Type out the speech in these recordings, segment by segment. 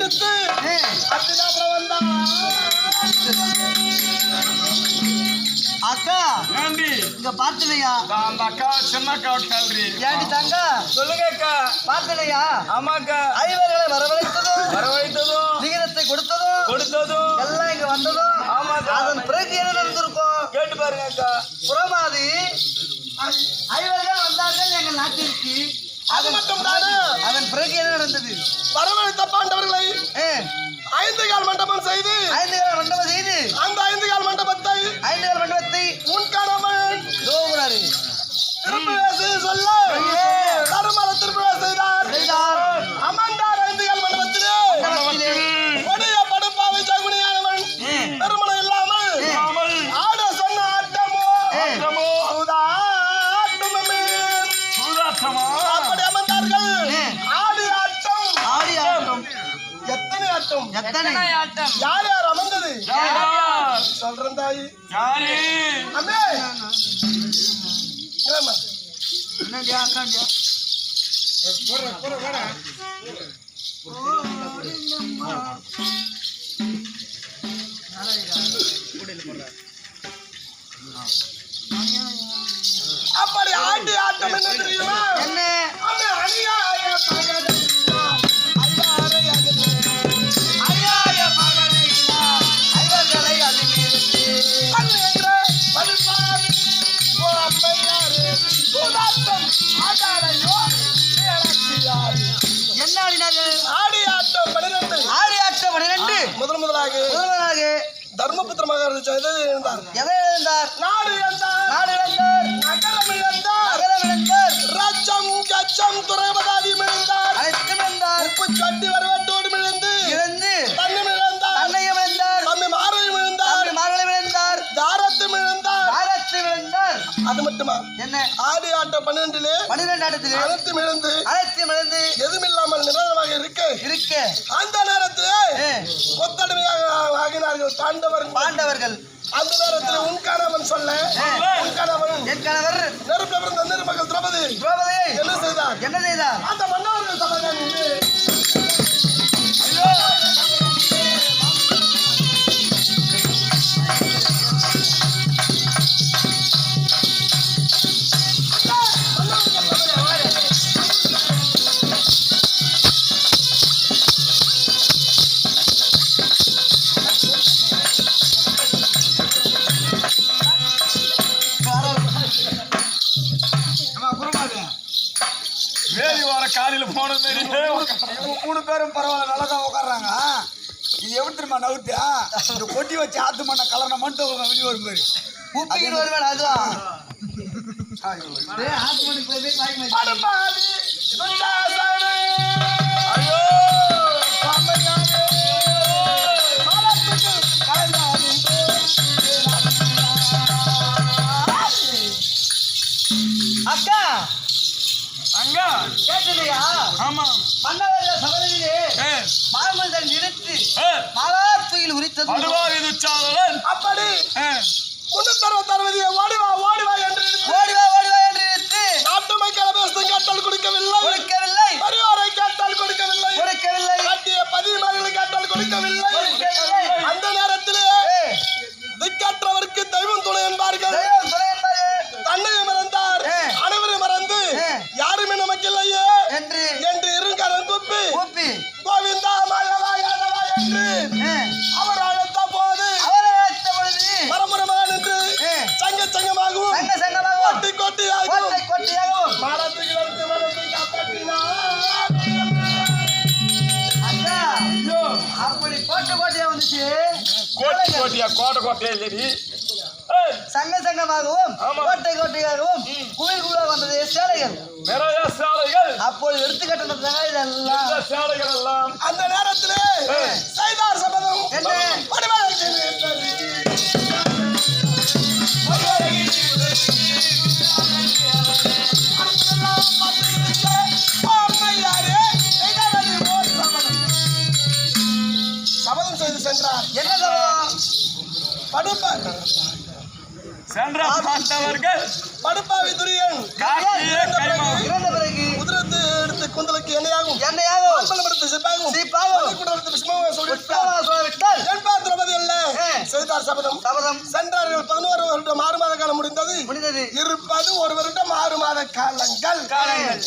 எடுத்து அப்புறம் வந்தா அக்கா இங்க பார்த்தலையா? அந்த அக்கா சின்ன அக்கா கேள்வி ஏண்டி தங்க சொல்லுங்க அக்கா. பார்த்தலையா? ஆமாக்கா. ஐவர்களை வரவழைத்ததும் விகிதத்தை கொடுத்ததும் எல்லாம் இங்க வந்ததும் ஆமாக்கா. அதன் பிறகு என்ன நடந்திருக்கும் கேட்டு பாருங்க அக்கா. புறமாதி ஐவர்கள் வந்தார்கள் எங்கள் நாட்டிற்கு. அது மட்டும் தானே. அதன் பிறகு என்ன நடந்தது? வரவழைத்த பாண்டவர்களை 5 கால் மண்டபம் செய்து அந்த 5 கால் மண்டபத்தை உன் கணவன் திருப்பிழா செய்து சொல்ல தருமல திருப்பிழா செய்தார். அமர்ந்தார் 5 கால் மண்டபத்திலே. கொடிய படுப்பாவை சகுனியானவன் திருமணம் இல்லாமல் ஆட சொன்ன ஆட்டமோ அப்படி அமர்ந்தார்கள். ஆடி ஆட்டம் எத்தனை ஆட்டம் யார் யார் அமர்ந்தது சொல்றேன் தாயி. அம்மே அப்படி ஆடி ஆட்டம் என்ன தெரியுமா? என்ன முதலாக தர்மபுத்திர மகாராஜா எதை இழந்தார்? நாடு இழந்தார். நகரம் இழந்தார். ராஜ்யம் கச்சம் துறைபதாதி இழந்தார். உப்பு சட்டி வரவட்டோடு இழந்து தன்னையும் இழந்தார். தம்மை மாரையும் இழந்தார். தாரத்தும் இழந்தார். அது மட்டுமா? என்ன ஆடி ஆட்டம் 12 ஆட்டத்திலே அனைத்தும் இழந்து எதுவும் இல்லாமல் நிரந்தரமாக இருக்க அந்த நேரத்திலே கொத்தடிமையாக ஆகினார்கள் பாண்டவர்கள். அந்த நேரத்தில் உன் கணவன் சொல்ல என் கணவர் நெருப்பில் பிறந்த நிருமகள் திரௌபதி என்ன செய்தார்? அந்த மன்னவர்கள் சபையில் காலையில போன மாதிரி 3 பேரும் பரவாயில்ல நல்லாதான் உட்காடுறாங்க. இது எப்படி தெரியுமா நவுட்டு இந்த கொட்டி வச்சு ஆத்து மண்ண கலர்ன மட்டும் வெளியே வரும் பேரு உப்பிக்கிட்டு வருவேன். அதுதான் அக்கா அங்க கேட்டலையா? ஆமா. மன்னவர்கள் சபையிலே மாமல்கள் நிறுத்தி மாலாத்துயில் உரித்தது அப்படி 360 ஓடிவா என்று நிறுத்தி நாட்டு மக்களை பேசும் கேட்டால் கொடுக்கவில்லை. பரிவாரை கேட்டால் கொடுக்கவில்லை. கட்டிய பதிமார்களை கேட்டால் கொடுக்கவில்லை. அந்த நேரத்திலே திக்கற்றவருக்கு தெய்வம் துணை என்பார்கள். தன்னையும் மறந்தார். அனைவரும் மறந்து யாருமே நமக்கு இல்லையே என்று இருங்கரன் கூப்பி கோவிந்தா மாயவா யாதவா என்று அவர் அழைத்த போது பரமுரமாக நின்று சங்கமாகவும் கொட்டியாகவும் மாடத்துக்கு மனத்தை காப்பாற்றினார். அப்படி கோட்டையா வந்துச்சு. கோட்டையா இல்லடி சங்கமாகவும் கோட்டையாகவும் குளிர்குள்ள வந்தது சேலைகள். அப்போது எடுத்து கட்டினதுதான் இதெல்லாம். அந்த நேரத்திலே செய்தார் சபதம் என்ன சபதம் செய்து சென்றார். என்ன படுப்பாவி துரியன் இறந்த பிறகு உதிரத்து குடத்து குந்தலுக்கு எண்ணெயாகும் என்னையாகும் மண்பலப்படுத்த சிப்பாகும் சீப்பாகும் குடத்து விஷ்ணுவை சொல்லிவிட்டார் விட்டாரா சொல்லிவிட்டார் என்பார் திரௌபதி அல்ல செய்தார் சபதம் சபதம் சென்றார்கள் 11 வருடம் 6 மாத காலம் முடிந்தது முடிந்தது இருப்பது 1 வருடம் 6 மாத காலங்கள்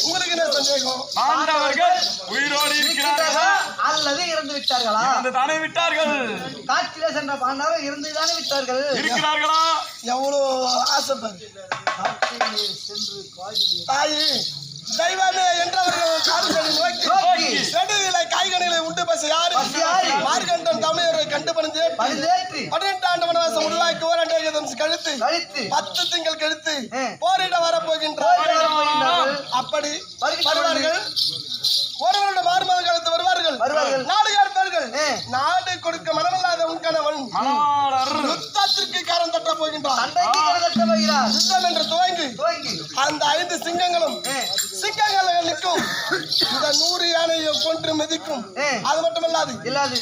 உங்களுக்கு என்ன சந்தேகம் பாண்டவர்கள் உயிரோடு இருக்கிறார்களா அல்லது இறந்து விட்டார்களா அந்த தானே விட்டார்கள் காட்டிலே சென்ற பாண்டவர் இருந்துதானே விட்டார்கள் இருக்கிறார்களா எவ்வளோ ஆசைப்பாரு காட்டிலே சென்று காய்கறி தாயி தெய்வமே என்றவர்கள் காடுகளை நோக்கி நோக்கி செடிகளை காய்கனிகளை உண்டு பசி யாரு யாரு? மார்கண்டன் தமிழரை கண்டுபணிந்து பழுதேற்றி 18 ஆண்டு வனவாசம் உள்ளாக்கி ஓராண்டேகதம் கழுத்து கழித்து 10 திங்கள் கழித்து ஆ. போரிட வரப்போகின்றார் போரிட வரப்போகின்றார்கள். அப்படி வருகின்ற வருவார்கள் ஒரு வருடம் 6 மாதம் கழித்து வருவார்கள் வருவார்கள். நாடு கேட்பார்கள் ஆ. நாடு கொடுக்க மனமில்லாத உன் கணவன் மணவாளர் யுத்தத்திற்கு காரம் தட்ட போகின்றார் சண்டைக்கு கட்ட போகிறார் யுத்தம் என்று துவங்கி துவங்கி அந்த 5 சிங்கங்களும் சிங்கங்கள் நிற்கும் இந்த 100 யானையை கொன்று மிதிக்கும் ஆ. அது மட்டுமல்லாது இல்லாது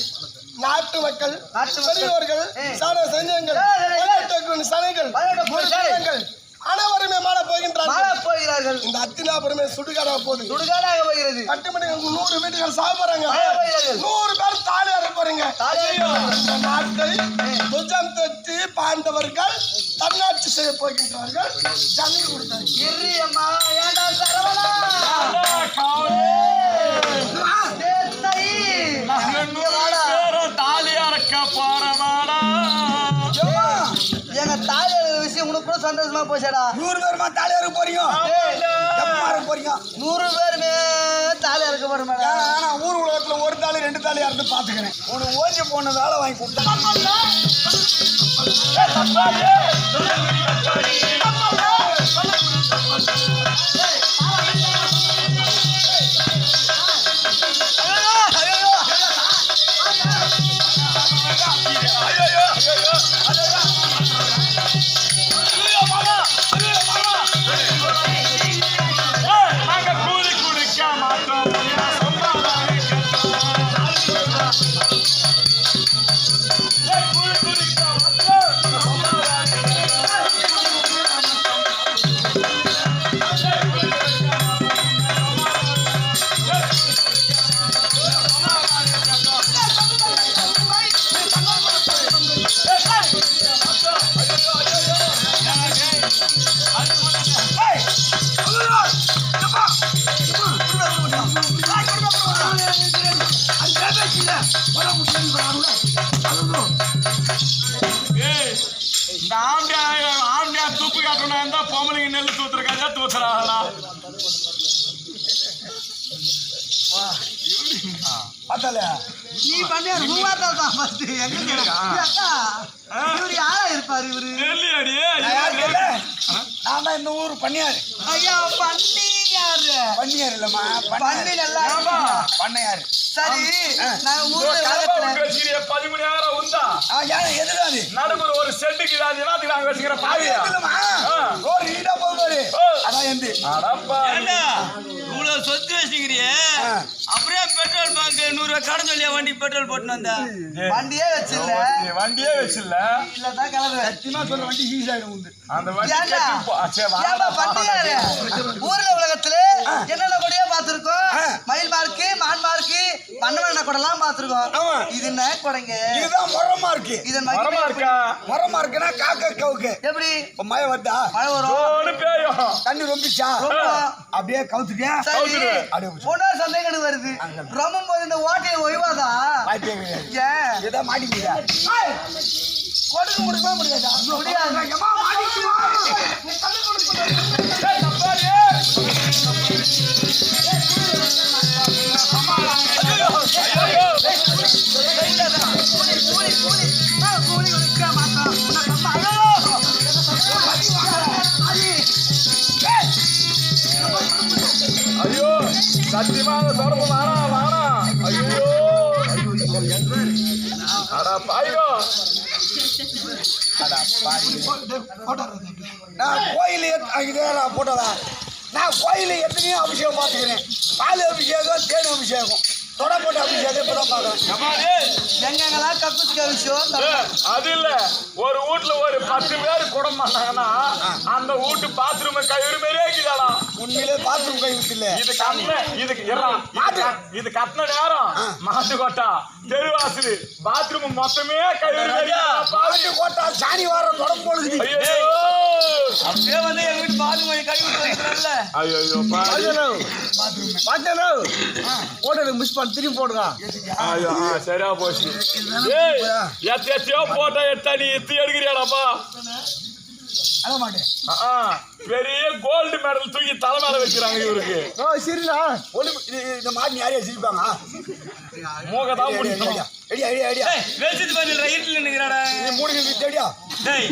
நாட்டு மக்கள் நாட்டு மக்கள், பெரியோர்கள் ஆ. சைன்யங்கள் சைன்யங்கள், சனைகள் பதினெட்டு குருஜனங்கள் அனைவருமே மாற போகின்றார்கள் மாற போகிறார்கள் இந்த அத்தினாபுரமே சுடுகாடாக போகுது சுடுகாடாக போகிறது கட்டுமணி 100 வீட்டுகள் சாக போறாங்க சாக போகிறார்கள். 100 பேர் தாலி அறுக்க போறீங்க தாலியாக இந்த நாட்டை துஜம் தட்டி பாண்டவர்கள் தன்னாட்சி செய்ய போகின்றார்கள் ஜன்னி கொடுத்தாங்க இரு அம்மா ஏண்டா சரவணா தேத்தை தாலி அறக்க போறவாடா எங்க தாலியோட விஷயம் உனக்கு கூட சந்தோஷமா போச்சடா 100 பேருமா தாலி அறுக்க போறீங்க எப்பமா அறுக்க போறீங்க 100 பேருமே தாலி அறுக்க போற மேடம் ஆனா ஊர் உலகத்துல ஒரு தாலி 2 தாலி அறுத்து பாத்துக்கிறேன் உனக்கு ஓஞ்சி போன வேலை வாங்கி கொடுத்தேன் நாங்க கூலி குடிக்க மாட்டோம் கூலி குடிக்க இந்த ஆம்பியா தூப்பு காட்டணும் இருந்தா பொம்பளைங்க நெல் தூத்துறக்காக தூத்துறாங்களா பார்த்தல நீ பண்ணியா ரூபாத்தா தான் ஃபர்ஸ்ட் எங்க அக்கா இவரு யாரா இருப்பாரு இவரு நெல்லி அடி நான் தான் இந்த ஊர் பண்ணியாரு ஐயா பண்ணி யாரு பண்ணியாரு இல்லம்மா பண்ணி நல்லா ஆமா. பண்ணையாரு சரி நான் ஊர்ல கலப்பா உலகத்துல வச்சுக்கிறிய 13 உண்டா ஏன் எதுடாது நடுப்புற ஒரு செட்டுக்கு இதாது எல்லாத்துக்கு நாங்க வச்சுக்கிற பாவியா இல்லம்மா ஆ. ரோடு ஈடா போகுது ஓ. அதான் எந்து அடப்பா இவ்வளவு சொத்து வச்சுக்கிறிய அப்படியே பெட்ரோல் பங்க் 100 ரூபாய் கடன் சொல்லியா வண்டி பெட்ரோல் போட்டு வந்தா வண்டியே வச்சில்ல நீ வண்டியே வச்சில்ல இல்லதான் கிளம்பு சத்தியமா சொல்ற வண்டி ஈஸ் ஆயிடும் உண்டு அந்த வண்டி ஏன்டா? கட்டி போ- சரி, வாடா, ஏன்பா பண்ணியாரு வாடா. ஊர்ல உலகத்துல என்னென்ன கொடியா பாத்துருக்கோம் மயில் மார்க்கு மான் மார்க்கு மண்ணவண்ண கொடெல்லாம் பாத்துருக்கோம் ஆமா. இது என்ன கொடைங்க இதுதான் முறமா இருக்கு இதன் மரமா மகிமை இருக்கா முறமா இருக்குன்னா காக்க கவுக்கு எப்படி இப்ப மழை வருதா மழை வரும் ஓடு பேயும் தண்ணி ரொம்பிச்சா ரொம்ப. அப்படியே கவுத்துட்டியா சரி கவுத்துரு. அப்படியே பிடிச்சு. பொண்ணா சந்தேகம் வருது ரொம்ப போது இந்த ஓட்டையை ஒய்வாதா வாய்ப்பே கிடையாது ஏன் இதான் மாட்டிக்கிறியா கொடுக்க முடியுமா முடியாதா முடியாது ஏம்மா, மாட்டிக்குமா? ஏய், தப்பாடி. ஐயோ. கூலி கொடுக்க மாட்டான் உனக்கு அம்மா, ஐயோ சத்தியமாக தொடர்பு வாடா ஐயோ அடா பாய்கோ நான் கோயில் நான் போட்டதா நான் கோயில் எத்தனையோ அபிஷேகம் பார்த்துக்கிறேன் பால் அபிஷேகம் தேன் அபிஷேகம் தொடப்பட்ட அபிஷேகம் இப்பதான் பார்க்கறேன் எங்கெங்கெல்லாம் கக்கூசுக்க விஷயம் அது இல்ல ஒரு வீட்டுல ஒரு 10 10 பேர் குடம் பண்ணாங்கன்னா அந்த வீட்டு பாத்ரூம் கயிறு மாதிரியே இருக்குதாடா. உண்மையிலே பாத்ரூம் கை விட்டு இல்ல. இது கட்டின நேரம் மாட்டு கோட்டா தெருவாசல் பாத்ரூம் மொத்தமே கயிறு பாட்டு கோட்டா சாணி வார தொடர்பு போடுது. அப்படியே வந்து எங்க வீட்டு பால் மொழி கழுவி வைக்கிறல்ல. ஐயோ ஓட்டலுக்கு மிஸ் பண்ணி திரும்பி போடுங்க. ஐயோ சரியா போச்சு. எத்தையோ போட்டோ எடுத்தா நீ எத்தி எடுக்கிறியாடாப்பா? அட மாட்டேன். பெரிய கோல்டு மெடல் தூக்கி தலை மேல வைக்கிறாங்க இவருக்கு. சரிடா இந்த மாதிரி யாரையா சிரிப்பாங்க? மூகதான் முடியும். ஐடியா ஐடியா ஐடியா வெளிச்சத்து பதில் ரைட்ல நிக்கிறாடா. மூணு தேடியா டேய்